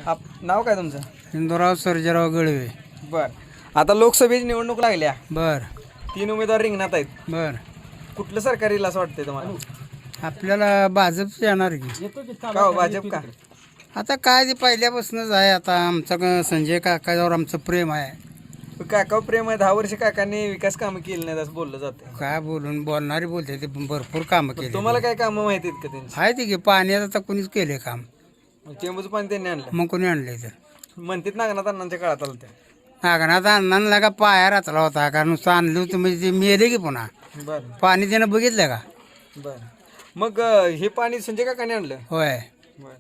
नाव काय तुमचं? हिंदूराव सर्जेराव गळवे. बर. आता लोकसभेची निवडणूक लागल्या, बर 3 उमेदवार रिंगणात आहेत. बर कुठलं सरकार येईल असं वाटतंय तुम्हाला? आपल्याला भाजप येणार की. का हो, भाजप का? आता काय ते पहिल्यापासूनच आहे. आता आमचं संजय काकावर आमचं प्रेम आहे. काका प्रेम आहे. 10 वर्ष काकांनी विकास कामं केली नाहीत असं बोललं जातं. काय बोलणारे बोलते ते भरपूर कामं केली. तुम्हाला काय कामं माहिती आहेत का त्यांची? आहे ते की पाण्यात आता कोणीच केले काम. चेंबूचं पाणी त्यांनी आणलं मग कोणी आणले तर म्हणतात नागनाथ अण्णांच्या काळात आलं ते. नागनाथ अण्णांना का पाया रचला होता कारण नुसतं आणलं होतं म्हणजे ते मेले की पुन्हा बरं पाणी त्यानं बघितलं का. बरं. मग हे पाणी संजय काकांनी आणलं. होय बरं.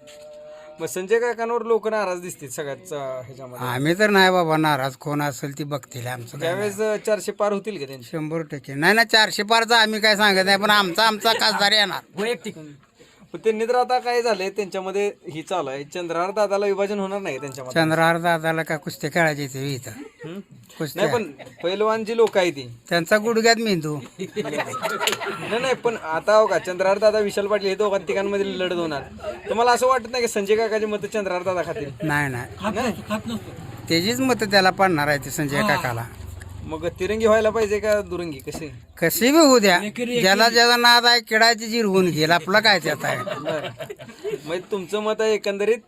मग संजय काकांवर लोक नाराज दिसतील सगळ्याच ह्याच्यामध्ये. आम्ही तर नाही बाबा नाराज. कोण असेल ती बघतील आमचं काय नाही. त्यावेळेस 400 पार होतील का त्यांचे? 100% नाही ना. 400 पारचं आम्ही काय सांगत नाही पण आमचा खासदार येणार वैयक्तिक. पण त्यांनी तर आता काय झालंय त्यांच्यामध्ये ही चालू आहे, चंद्रहार दादाला विभाजन होणार नाही त्यांच्यामध्ये. चंद्रहार दादाला काय कुस्त्या खेळायचे ते इथं हं? कुस्त्या नाही पण पहिलवान जी लोक आहे ती त्यांचा गुडघ्यात मेंदू. नाही पण आता हो का चंद्रहार दादा विशाल पाटील हे दोघां तिघांमध्ये लढत होणार. तुम्हाला असं वाटत नाही की संजय काकाची मतं चंद्रहार दादा खातील? नाही नाही नाही. त्याचीच मतं त्याला पडणार आहे ते संजय काकाला. मग तिरंगी व्हायला पाहिजे का दुरंगी कशी? कशी बी होऊ द्या. ज्याला ज्याचा नाद आहे किडाची जिरवून घेईल. आपलं काय त्यात आहे. बरं. मग तुमचं मत आहे एकंदरीत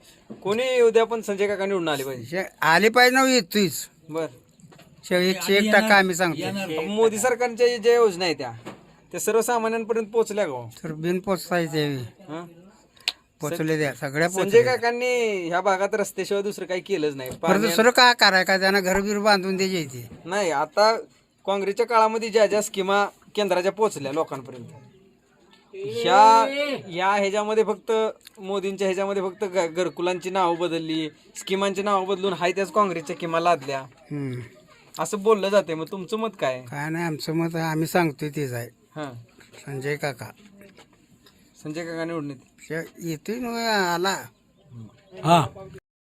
कोणी येऊ द्या पण संजय काका निवडून आले पाहिजे. आली पाहिजे ना येतोच. बर. 101% आम्ही सांगतो. मोदी सरकारच्या ज्या योजना आहेत त्या सर्वसामान्यांपर्यंत पोहोचल्या का हो? तर बिन पोचतायचे हं? पोचले द्या सगळ्या संजय पोचले. काकांनी ह्या भागात रस्त्याशिवाय दुसरं काही केलंच नाही. परत दुसरं काय कराय का त्यांना घरबीर बांधून द्यायची ते. नाही आता काँग्रेसच्या काळामध्ये ज्या ज्या स्कीमा केंद्राच्या पोहोचल्या लोकांपर्यंत, ह्या ह्याच्यामध्ये फक्त मोदींच्या ह्याच्यामध्ये फक्त घरकुलांची नावं बदलली, स्कीमांची नावं बदलून हाय त्याच काँग्रेसच्या स्कीमा लादल्या हम्म. असं बोललं जाते. मग तुमचं मत काय आहे? काय नाही आमचं मत आम्ही सांगतोय तेच आहे. हां, संजय काका संजय काका निवडून येतील. येतोय ना आला. हा